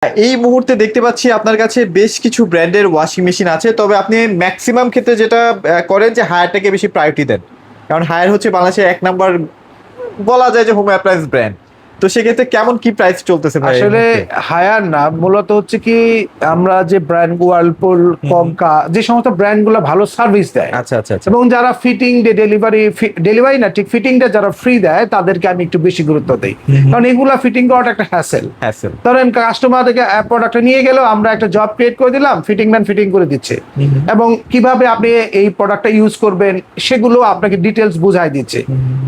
এই মুহূর্তে দেখতে পাচ্ছি আপনার কাছে বেশ কিছু ব্র্যান্ডের ওয়াশিং মেশিন আছে, তবে আপনি ম্যাক্সিমাম ক্ষেত্রে যেটা করেন যে হায়ারটাকে বেশি প্রায়োরিটি দেন, কারণ হায়ার হচ্ছে বাংলাদেশের এক নাম্বার বলা যায় যে হোম অ্যাপ্লায়েন্স ব্র্যান্ড। তো সেক্ষেত্রে কেমন কি প্রাইস চলতেছে ভাই এই আসলে মুহূর্তে? হায়ার না, মূলত হচ্ছে কি আমরা যে ব্র্যান্ড ওয়ার্লপুল, কঙ্কা, যে সমস্ত ব্র্যান্ড গুলো ভালো সার্ভিস দেয় আচ্ছা আচ্ছা আচ্ছা। এবং যারা ফিটিং ডেলিভারি না, ঠিক ফিটিংটা যারা ফ্রি দেয় তাদেরকে আমি একটু বেশি গুরুত্ব দিই, কারণ এগুলা ফিটিং করাটা একটা হ্যাসেল। হ্যাসেল। ধরেন কাস্টমার থেকে প্রোডাক্টটা নিয়ে গেল, আমরা একটা জব ক্রিয়েট করে দিলাম, ফিটিং ম্যান ফিটিং করে দিচ্ছে এবং কিভাবে আপনি এই প্রোডাক্টটা ইউজ করবেন সেগুলো আপনাকে ডিটেলস বুঝাই দিচ্ছে।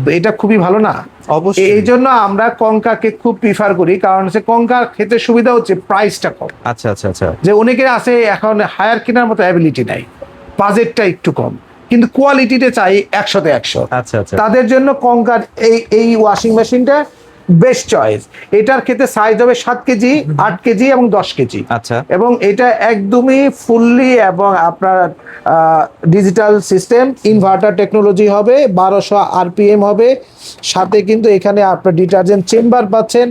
তো এটা খুবই ভালো না? অবশ্যই। এই জন্য আমরা কঙ্কাকে খুব প্রিফার করি, কারণ হচ্ছে কঙ্কার ক্ষেত্রে সুবিধা হচ্ছে প্রাইসটা কম। আচ্ছা আচ্ছা আচ্ছা। যে অনেকের আছে এখন হায়ার কেনার মতো অ্যাবিলিটি নাই, বাজেটটা একটু কম, কিন্তু কোয়ালিটিতে চাই 100-তে 100। আচ্ছা আচ্ছা। তাদের জন্য কঙ্কার এই ওয়াশিং মেশিনটা বেস্ট চয়েস। এটার ক্ষেত্রে সাইজ হবে 7 কেজি, 8 কেজি এবং 10 কেজি। আচ্ছা। এবং এটা একদমই ফুললি এবং আপনার ডিজিটাল সিস্টেম, ইনভার্টার টেকনোলজি হবে, 1200 আরপিএম হবে, সাথে কিন্তু এখানে আপনার ডিটারজেন্ট চেম্বার পাচ্ছেন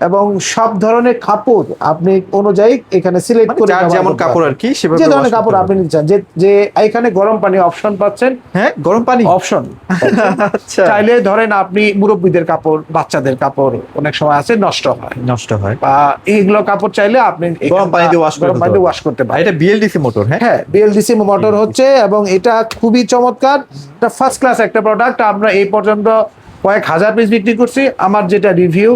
এবং সব ধরনের কাপড় আপনি অনুযায়ী এখানে সিলেক্ট মানে করে যার ব্যবহার যেমন করতে কাপড় পারবেন। আর কি সেভাবে যে wash ধরনের করতে কাপড় আপনি পারবেন। নিতে চান, যে এখানে গরম পানি অপশন পাচ্ছেন। হ্যাঁ, গরম পানি অপশন আচ্ছা। চাইলে ধরেন আপনি মুরব্বীদের কাপড়, বাচ্চাদের কাপড় অনেক সময় আছে নষ্ট হয়, নষ্ট হয়, বা এইগুলো কাপড় চাইলে আপনি গরম পানিতে ওয়াশ গরম পানিতে ওয়াশ করতে আর পারেন। এটা বিএলডিসি মোটর। হ্যাঁ হ্যাঁ, বিএলডিসি মোটর হচ্ছে এবং এটা খুবই চমৎকার, এটা ফার্স্ট ক্লাস একটা প্রোডাক্ট। আমরা এই পর্যন্ত কয়েক হাজার পিস বিক্রি করছি। আমার যেটা রিভিউ,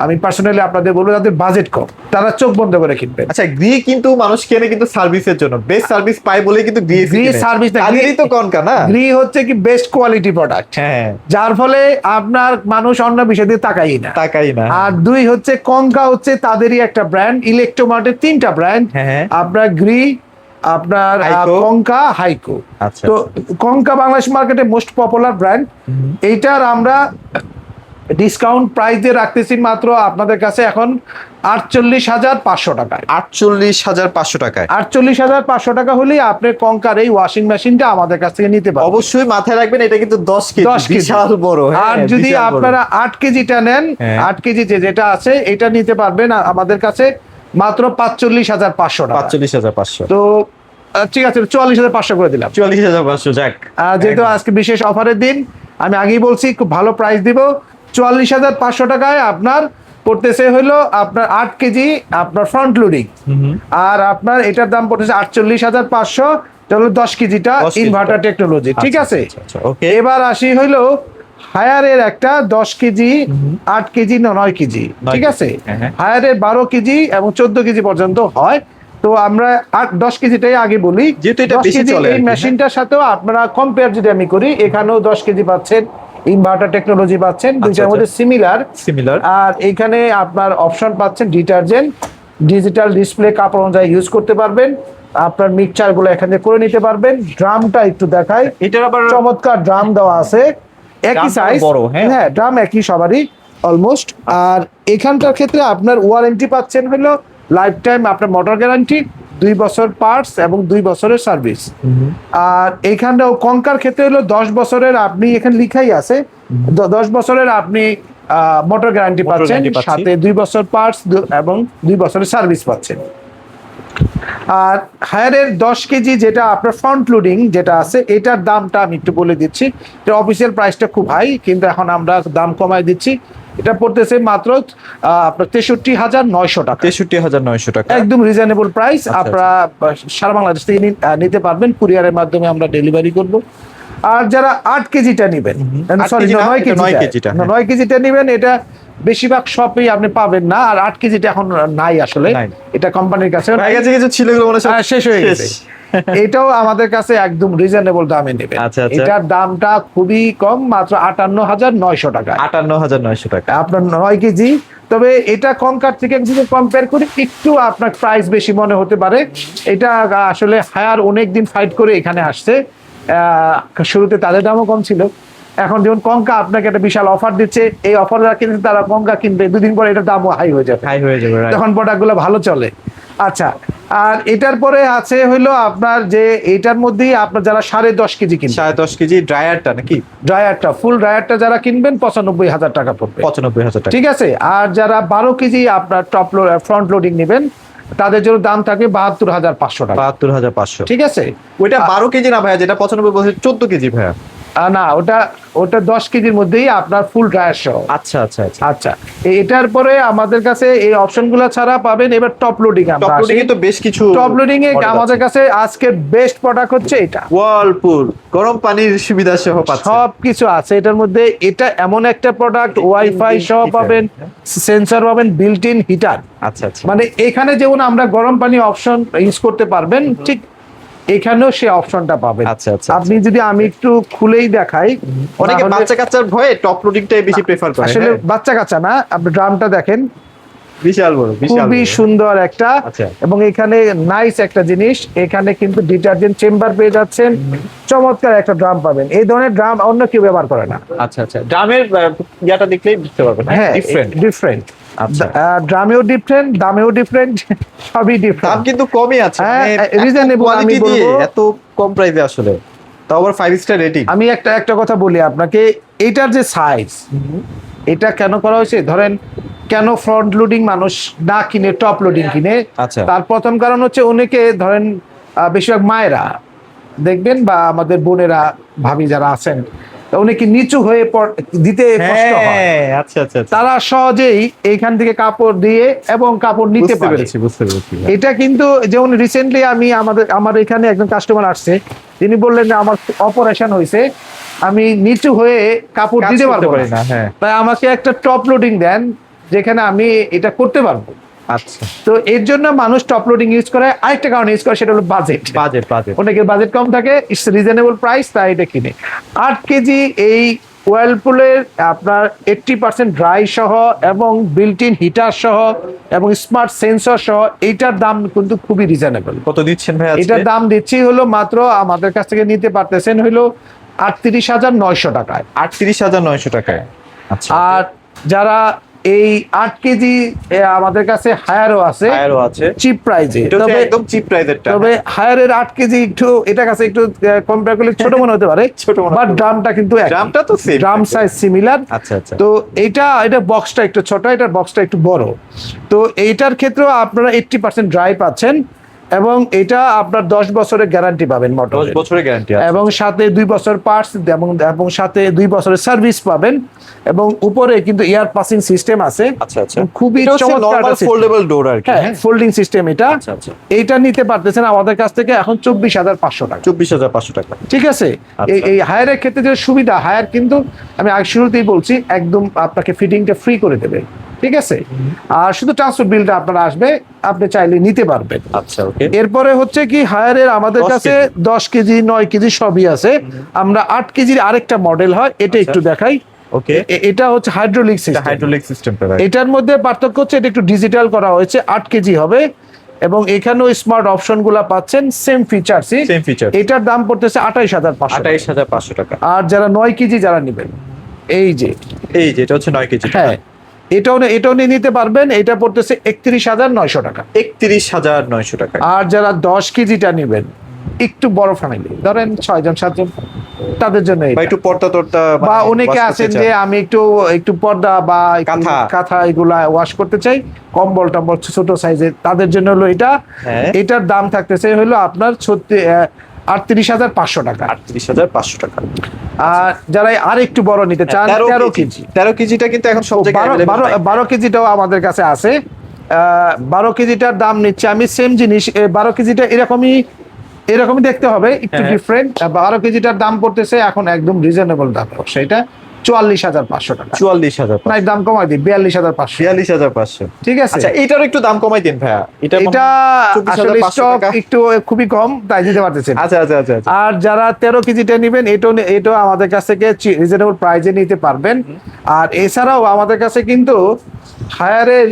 আমি পার্সোনালি আপনাদের বলবো, যাদের বাজেট কম তারা চোখ বন্ধ করে কিনবেন। আচ্ছা, গ্রি কিন্তু মানুষ কেনে কিন্তু সার্ভিসের জন্য, বেস্ট সার্ভিস পায় বলেই কিন্তু গ্রি সার্ভিস না, তাদেরই তো কনকা না। গ্রি হচ্ছে কি বেস্ট কোয়ালিটি প্রোডাক্ট, হ্যাঁ, যার ফলে আপনার মানুষ অন্য বিষয় দিয়ে তাকাই না। তাকাই না। আর দুই হচ্ছে কঙ্কা হচ্ছে তাদেরই একটা ব্র্যান্ড, ইলেকট্রোমার্টের 3টা ব্র্যান্ড, হ্যাঁ। আপনার গ্রি, আপনার হাইকো। কঙ্কা, হাইকো। আচ্ছা। তো কঙ্কা বাংলাদেশ মার্কেটে মোস্ট পপুলার ব্র্যান্ড। এইটার আমরা ডিসকাউন্ট প্রাইস দিয়ে রাখতেছি মাত্র আপনাদের কাছে এখন 48,500 টাকায়। 48,500 টাকায়। 48,500 টাকা হলেই আপনি কঙ্কার এই ওয়াশিং মেশিনটা আমাদের কাছ থেকে নিতে পারবেন। অবশ্যই মাথায় রাখবেন এটা কিন্তু 10 কেজি, 10 কেজি। বিশাল বড়। হ্যাঁ, আর যদি বিশাল বড়। আপনারা 8 কেজিটা নেন, হ্যাঁ। 8 কেজি যেটা আছে এটা নিতে পারবেন আমাদের কাছে মাত্র 45,500 টাকা। 45,500। তো ঠিক আছে, 44,500 করে দিলাম। 44,500 যাক। যেহেতু আজকে বিশেষ অফারের দিন, আমি আগেই বলছি খুব ভালো প্রাইস দিব। 44,500 টাকায় আপনার পড়তেছে হলো আপনার 8 কেজি আপনার ফ্রন্ট লোডিং, আর আপনার এটার দাম পড়তেছে 48,500। চলো 10 কেজিটা 10 কেজিটা। ইনভার্টার টেকনোলজি, ঠিক আচ্ছা, আছে। আচ্ছা, আচ্ছা, ওকে। এবার আসি হইলো হায়ারের একটা 10 কেজি, 8 কেজি, 9 কেজি, ঠিক আছে। হ্যাঁ, হ্যাঁ। হায়ারের 12 কেজি এবং 14 কেজি পর্যন্ত হয়। তো আমরা 10 কেজিটাই আগে বলি, যেহেতু এটা 10 বেশি কেজি চলে আর এই কি, মেশিনটার সাথেও আপনারা কম্পেয়ার যদি আমি করি, এখানেও 10 কেজি পাচ্ছেন, ইনভার্টার টেকনোলজি পাচ্ছেন, দুইটার আচ্ছা। মধ্যে সিমিলার। সিমিলার। আর এখানে আপনার অপশন পাচ্ছেন ডিটারজেন্ট, ডিজিটাল ডিসপ্লে, কাপড় অনুযায়ী ইউজ করতে পারবেন। আপনার মিক্সচার গুলো এখানে করে নিতে পারবেন। ড্রামটা একটু দেখাই, এটার আবার চমৎকার ড্রাম দেওয়া আছে, একই ড্রামটা সাইজ, বড়, হ্যাঁ। হ্যাঁ ড্রাম একই সবারই অলমোস্ট। আর এখানকার ক্ষেত্রে আপনার ওয়ারেন্টি পাচ্ছেন হলো লাইফ টাইম, আপনার মোটর গ্যারান্টি, 2 বছর পার্টস এবং 2 বছরের সার্ভিস। আর এইখানটাও কঙ্কার ক্ষেত্রে হলো 10 বছরের, আপনি এখানে লিখাই আছে 10 বছরের আপনি মোটর গ্যারান্টি মোটর পাচ্ছেন, গ্যারান্টি পাচ্ছি। সাথে 2 বছর পার্টস এবং 2 বছরের সার্ভিস পাচ্ছেন। আর হায়ারের 10 কেজি যেটা আপনার ফ্রন্ট লোডিং যেটা আছে, এটার দামটা আমি একটু বলে দিচ্ছি। এটা অফিসিয়াল প্রাইসটা খুব হাই, কিন্তু এখন আমরা দাম কমায় দিচ্ছি। এটা পড়তেছে মাত্র আপনার 63,900 টাকা। 63,900 টাকা। একদম রিজনেবল প্রাইস। আচ্ছা, আপনারা সারা বাংলাদেশ থেকে নিতে পারবেন, কুরিয়ারের মাধ্যমে আমরা ডেলিভারি করব। আর যারা 8 কেজিটা নেবেন, সরি 9 কেজিটা, 9 কেজিটা নেবেন, এটা বেশিরভাগ শপেই আপনি পাবেন না। আর 8 কেজিটা এখন নাই আসলে, নাই। এটা কোম্পানির কাছে হয়ে গেছে, কিছু ছিল এগুলো মনে হয় শেষ হয়ে গেছে। এটাও আমাদের কাছে একদম রিজনেবল দামে নেবেন। আচ্ছা, আচ্ছা। এটার দামটা খুবই কম, মাত্র 58,900 টাকা। 58,900 টাকা। আপনার 9 কেজি। তবে এটা কঙ্কার থেকে যদি কম্পেয়ার করি একটু আপনার প্রাইস বেশি মনে হতে পারে। এটা আসলে হায়ার অনেকদিন ফাইট করে এখানে আসছে। শুরুতে তাদের দামও কম ছিল, এখন যেমন কঙ্কা আপনাকে একটা বিশাল অফার দিচ্ছে, এই অফার কিন্তু তারা কঙ্কা কিনবে, 2 দিন পরে এটার দামও হাই হয়ে যাবে, হাই হয়ে যাবে, right? তখন প্রোডাক্টগুলো ভালো চলে। আচ্ছা, আর এটার পরে আছে হলো আপনার যে এটার মধ্যেই আপনার যারা 10.5 কেজি কিনবেন, 10.5 কেজি ড্রায়ারটা নাকি? ড্রায়ারটা ফুল ড্রায়ারটা যারা কিনবেন 95,000 টাকা পড়বে। 95,000 টাকা। ঠিক আছে। আর যারা 12 কেজি আপনার ফ্রন্ট লোডিং নেবেন তাদের জন্য দাম থাকে 72,500 টাকা। 72,500। ঠিক আছে। ওইটা 12 কেজি না ভাইয়া, যেটা 95 বলছে 14 কেজি ভাইয়া। না, ওটা 10 কেজির মধ্যেই আপনার ফুল ড্রায়ার সহ। আচ্ছা আচ্ছা আচ্ছা। আচ্ছা, এটার পরে আমাদের কাছে এই অপশনগুলো ছাড়া পাবেন এবার টপ লোডিং। টপ লোডিং এ তো বেশ কিছু টপ লোডিং এ model আমাদের আছে। কাছে আজকের বেস্ট প্রোডাক্ট হচ্ছে এটা। ওয়ার্লপুল গরম পানির সুবিধা সহ পাচ্ছেন। সব কিছু আছে এটার মধ্যে। এটা এমন একটা প্রোডাক্ট, ওয়াইফাই সহ heater, পাবেন, সেন্সর পাবেন, বিল্ট ইন হিটার। আচ্ছা আচ্ছা। মানে এখানে যেমন আমরা গরম পানি অপশন ইউজ করতে পারবেন, ঠিক এখানেও সেই অপশনটা পাবেন। আচ্ছা আচ্ছা। আপনি যদি আমি একটু খুলেই দেখাই, অনেকে তাহলে- বাচ্চা কাচ্চার ভয়ে টপ লোডিংটাই বেশি প্রেফার করে। আসলে হ্যাঁ। বাচ্চা কাচ্চা না, আপনি ড্রামটা দেখেন, বিশাল বড়, বিশাল খুবই বড়। সুন্দর একটা। আচ্ছা। এবং এখানে নাইস একটা জিনিস, এখানে কিন্তু ডিটারজেন্ট চেম্বার পেয়ে যাচ্ছেন, চমৎকার একটা ড্রাম পাবেন। এই ধরনের ড্রাম অন্য কেউ ব্যবহার করে না। আচ্ছা আচ্ছা। ড্রামের ইয়াটা দেখলেই বুঝতে পারবেন। হ্যাঁ, ডিফারেন্ট। ডিফারেন্ট। আচ্ছা। ড্রামেও ডিফারেন্ট, দামেও ডিফারেন্ট, সবই দাম ডিফারেন্ট। কিন্তু কমই আছে। হ্যাঁ, মানে reasonable কোয়ালিটি আমি দিয়ে বলবো। এত কম প্রাইসে আসলে। তাও আবার 5 স্টার রেটিং। আমি একটা কথা বলি আপনাকে, এটার যে সাইজ, এটা কেন করা হয়েছে, ধরেন কেন ফ্রন্ট লোডিং মানুষ না কিনে টপ লোডিং কিনে, আচ্ছা। তার প্রথম কারণ হচ্ছে অনেকে ধরেন বেশিরভাগ মায়েরা দেখবেন বা আমাদের বোনেরা ভাবি যারা আছেন, তা অনেকে নিচু হয়ে দিতে কষ্ট হয়। হ্যাঁ, আচ্ছা আচ্ছা আচ্ছা। তারা সহজেই এইখান থেকে কাপড় দিয়ে এবং কাপড় নিতে বুঝতে পারে। পেরেছি, বুঝতে পেরেছি। এটা কিন্তু যেমন রিসেন্টলি আমার এখানে একজন কাস্টমার আসছে, তিনি বললেন যে আমার অপারেশন হয়েছে, আমি নিচু হয়ে কাপড় কাজ দিতে করতে পারবো পারি না, না, হ্যাঁ। তাই আমাকে একটা টপ লোডিং দেন যেখানে আমি এটা করতে পারবো। আচ্ছা। তো এর জন্য মানুষ টপ লোডিং ইউজ করে। আরেকটা কারণ ইউজ করে, সেটা হলো বাজেট। Budget budget. অনেকের বাজেট কম থাকে, ইটস রিজনেবল প্রাইস, তাই এটা কিনে। 8 কেজি এই ওয়ার্লপুলের আপনার 80% ড্রাই সহ এবং বিল্ট ইন হিটার সহ এবং স্মার্ট সেন্সর সহ, এইটার দাম কিন্তু খুবই রিজনেবল। কত দিচ্ছেন ভাই আজকে? এটার দাম দিচ্ছি হলো মাত্র, আমাদের কাছ থেকে নিতে পারতেছেন হলো 38,900 টাকায়। 38,900 টাকায়। আচ্ছা। আর যারা এই 8 কেজি আমাদের কাছে হায়ারও আছে, হায়ারও আছে। চিপ প্রাইজে। এটা হচ্ছে তবে একদম চিপ প্রাইসেরটা। তবে হায়ারের 8 কেজি একটু এটা কাছে একটু কম্পেয়ার করলে ছোট মনে হতে পারে, ছোট মনে বাট হতে পারে। ড্রামটা কিন্তু ড্রামটা তো same ড্রাম থাকে। Size similar. আচ্ছা আচ্ছা। তো এটা বক্সটা একটু ছোট, এটার বক্সটা একটু বড়। তো এইটার ক্ষেত্রেও আপনারা 80% ড্রাই পাচ্ছেন এবং এটা আপনার 10 বছরের গ্যারান্টি পাবেন 10 মোটর, বছরের গ্যারান্টি আছে। এবং সাথে 2 বছর পার্টস এবং সাথে 2 বছরের সার্ভিস পাবেন। এবং উপরে কিন্তু এয়ার পাসিং সিস্টেম আছে। আচ্ছা আচ্ছা। খুবই এটা হচ্ছে চমৎকার নরমাল ফোল্ডেবল ডোর আর কি। হ্যাঁ, ফোল্ডিং সিস্টেম এটা। আচ্ছা আচ্ছা। এইটা নিতে পারতেছেন আমাদের কাছ থেকে এখন 24,500 টাকা। 24,500 টাকা। ঠিক আছে। আচ্ছা। এই হায়ারের ক্ষেত্রে যে সুবিধা, হায়ার কিন্তু আমি আগে শুরুতেই বলছি একদম আপনাকে ফিটিংটা ফ্রি করে দেবে। ঠিক আছে। আর শুধু ট্রান্সপোর্ট বিলটা আপনার আসবে, আপনি চাইলে নিতে পারবেন। আচ্ছা ওকে। এরপরে হচ্ছে কি, হায়ারের আমাদের 10 কাছে 10 কেজি 9 কেজি সবই আছে। আমরা 8 কেজির আরেকটা মডেল হয়, এটা আচ্ছা। একটু দেখাই। ওকে। এটা হচ্ছে হাইড্রোলিক এটা সিস্টেম। হাইড্রোলিক সিস্টেমটা ভাই। এটার মধ্যে পার্থক্য হচ্ছে এটা একটু ডিজিটাল করা হয়েছে, 8 কেজি হবে এবং এখানেও স্মার্ট অপশন গুলা পাচ্ছেন, সেম ফিচারসই। Same feature. এটার দাম পড়তেছে 28,500। 28,500 টাকা। আর যারা 9 কেজি যারা নেবেন, এই যে এই যে এটা হচ্ছে 9 কেজি। হ্যাঁ, এটাও নিয়ে নিতে পারবেন, এটা পড়তেছে 31,900 টাকা। 31,900 টাকা। আর যারা 10 কেজিটা নেবেন, একটু বড় ফ্যামিলি, ধরেন 6 জন 7 জন, তাদের জন্য বা এটা। একটু পর্দা টর্দা বা মানে অনেকে wash করতে আছেন চান। যে আমি একটু পর্দা বা একটু কাঁথা এগুলা ওয়াশ করতে চাই, কম্বল টম্বল ছোট সাইজের, তাদের জন্য হলো এটা। হ্যাঁ। এটার দাম থাকতেছে হলো আপনার 38,500 টাকা। 38,500 টাকা। আর যারা আর একটু বড় নিতে চান, 13 কেজি, 13 কেজিটা কিন্তু এখন সব জায়গায় available নাই। 12 কেজিটাও আমাদের কাছে আছে। 12 কেজিটার দাম নিচ্ছে আমি সেম জিনিস, 12 কেজিটা এরকমই দেখতে হবে, একটু হ্যাঁ। ডিফারেন্ট। 12 কেজিটার দাম পড়তেছে এখন একদম রিজনেবল দাম, সেটা 44,500 টাকা। 44,000। না, দাম কমাই দিই, 42,500। 42,500। ঠিক আছে। আচ্ছা, এটারও একটু দাম কমাই দিন ভাইয়া। এটা আসলে 24,500 স্টক টাকা। একটু খুবই কম, তাই দিতে পারতেছেন। আচ্ছা আচ্ছা আচ্ছা আচ্ছা। আর যারা 13 কেজিটা নেবেন, এটাও আমাদের কাছ থেকে রিজনেবল প্রাইসে নিতে পারবেন। আর এছাড়াও আমাদের কাছে কিন্তু হায়ারের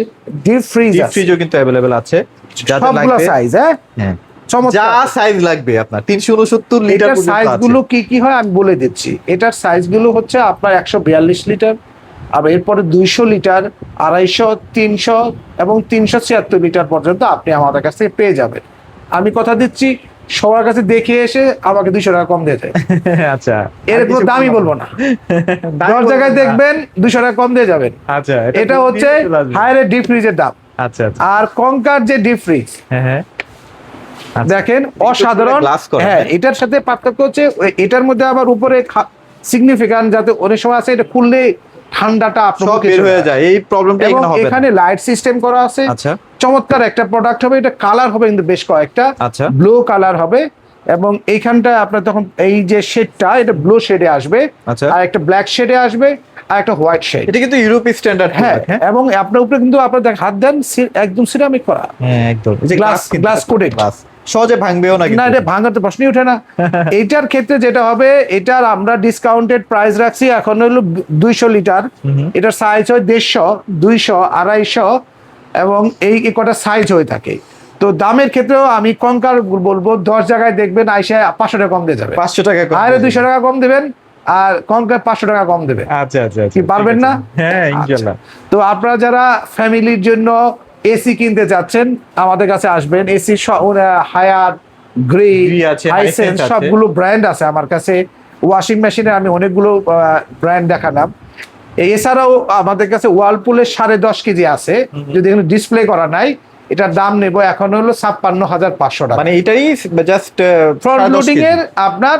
ডিপ ফ্রিজ ডিপ আছে, ফ্রিজও কিন্তু अवेलेबल আছে। যাদের সবগুলো লাগবে সাইজ। হ্যাঁ, যা চমৎকার। সাইজ লাগবে আপনার 369 লিটার এটার পর্যন্ত সাইজ আছে। গুলো কি কি হয় আমি বলে দিচ্ছি। এটার সাইজ গুলো হচ্ছে আপনার 142 লিটার, আর এরপরে 200 লিটার, 250, 300 এবং 376 লিটার পর্যন্ত আপনি আমাদের কাছ থেকে পেয়ে যাবেন। আমি কথা দিচ্ছি, সবার কাছে দেখে এসে আমাকে 200 টাকা কম দিয়ে যায়। আচ্ছা, এর কোনো দামই বলবো না, 10 জায়গায় দেখবেন 200 টাকা কম দিয়ে যাবেন। আচ্ছা, এটা হচ্ছে হায়ারের ডিপ ফ্রিজের দাম। আচ্ছা আচ্ছা, আর কঙ্কার যে ডিপ ফ্রিজ হ্যাঁ দেখেন অসাধারণ। গ্লাস করা, হ্যাঁ, এটার সাথে পার্থক্য হচ্ছে এটার মধ্যে আবার উপরে সিগনিফিক্যান্ট, যাতে অনেক সময় আছে এটা খুললে ঠান্ডাটা আপনার সব মুখে বের চলে হয়ে যায়। যায়, এই প্রবলেমটা এবং এখানে হবে না। এখানে লাইট সিস্টেম করা আছে। আচ্ছা চমৎকার একটা প্রোডাক্ট হবে। এটা কালার হবে কিন্তু বেশ কয়েকটা, আচ্ছা, ব্লু কালার হবে। এবং এইখানটায় আপনার তখন এই যে শেডটা, এটা ব্লু শেডে আসবে, আচ্ছা। আর একটা ব্ল্যাক শেডে আসবে, আর একটা হোয়াইট শেড। এটা কিন্তু ইউরোপীয় স্ট্যান্ডার্ড। হ্যাঁ, এবং আপনার উপরে কিন্তু আপনার হাত দেন একদম সিরামিক করা, হ্যাঁ একদম, এই যে গ্লাস কোটেড, গ্লাস সহজে ভাঙবেও না না কিন্তু। এটা ভাঙার তো প্রশ্নই ওঠে না। এইটার ক্ষেত্রে যেটা হবে, এটার আমরা ডিসকাউন্টেড প্রাইস রাখছি এখন হলো 200 লিটার। এটার সাইজ হয় 150, 200, 250 এবং এই কটা সাইজ হয়ে থাকে। তো দামের ক্ষেত্রেও আমি কঙ্কার বলবো, 10 জায়গায় দেখবেন আইসা 500 টাকা কম দিয়ে যাবে, 500 টাকা কম, আরে 200 টাকা কম দেবেন, আর কঙ্কার 500 টাকা কম দেবে। আচ্ছা আচ্ছা কি পারবেন না? হ্যাঁ ইনশাআল্লাহ। আচ্ছা। তো আপনারা যারা ফ্যামিলির জন্য এসি কিনতে যাচ্ছেন আমাদের কাছে আসবেন। এসি হায়ার, গ্রে আছে, হাইসেন্স Hisense আছে। সবগুলো ব্র্যান্ড আছে আমার কাছে। ওয়াশিং মেশিনে আমি অনেকগুলো ব্র্যান্ড দেখালাম। এছাড়াও আমাদের কাছে ওয়ালপুলের 10.5 কেজি আছে, যদি এখানে ডিসপ্লে করা নাই। এটার দাম নেব এখন হলো 56,500 টাকা। মানে এটাই জাস্ট ফ্রন্ট লোডিং এর আপনার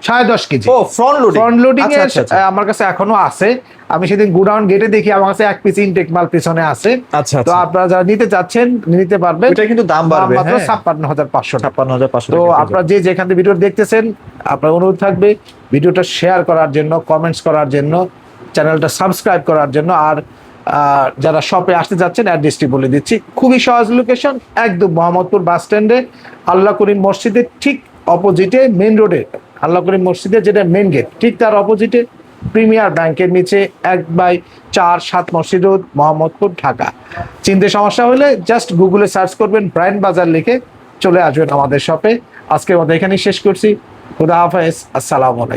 10.5 কেজি। ও ফ্রন্ট লোডিং, ফ্রন্ট লোডিং এর আচ্ছা আচ্ছা আমার কাছে এখনো আছে। আমি সেদিন গোডাউন গেটে দেখি আমার কাছে 1 পিস ইনটেক মাল পিছনে আছে। আচ্ছা তো আচ্ছা, আপনারা যারা নিতে চাচ্ছেন নিতে পারবেন। এটা কিন্তু দাম বাড়বে, মাত্র হ্যাঁ 56,500 টাকা। 56,500 তো টাকা। আপনারা যে যেখান থেকে ভিডিও দেখতেছেন, আপনার অনুরোধ থাকবে ভিডিওটা শেয়ার করার জন্য, কমেন্টস করার জন্য, চ্যানেলটা সাবস্ক্রাইব করার জন্য। আর যারা শপে আসতে যাচ্ছেন অ্যাড্রেসটি বলে দিচ্ছি, খুবই সহজ লোকেশন, একদম মোহাম্মদপুর বাস স্ট্যান্ডে আল্লাহ করিম মসজিদের ঠিক অপোজিটে, মেন রোডে আল্লাহ করিম মসজিদের যেটা মেন গেট, ঠিক তার অপোজিটে প্রিমিয়ার ব্যাংকের নিচে 1/4-7 মসজিদ রোড, মোহাম্মদপুর, ঢাকা। চিনতে সমস্যা হলে জাস্ট গুগলে সার্চ করবেন ব্রাইন বাজার লিখে চলে আসবেন আমাদের শপে। আজকের মতো এখানেই শেষ করছি। খুদা হাফেজ, আসসালামু আলাইকুম।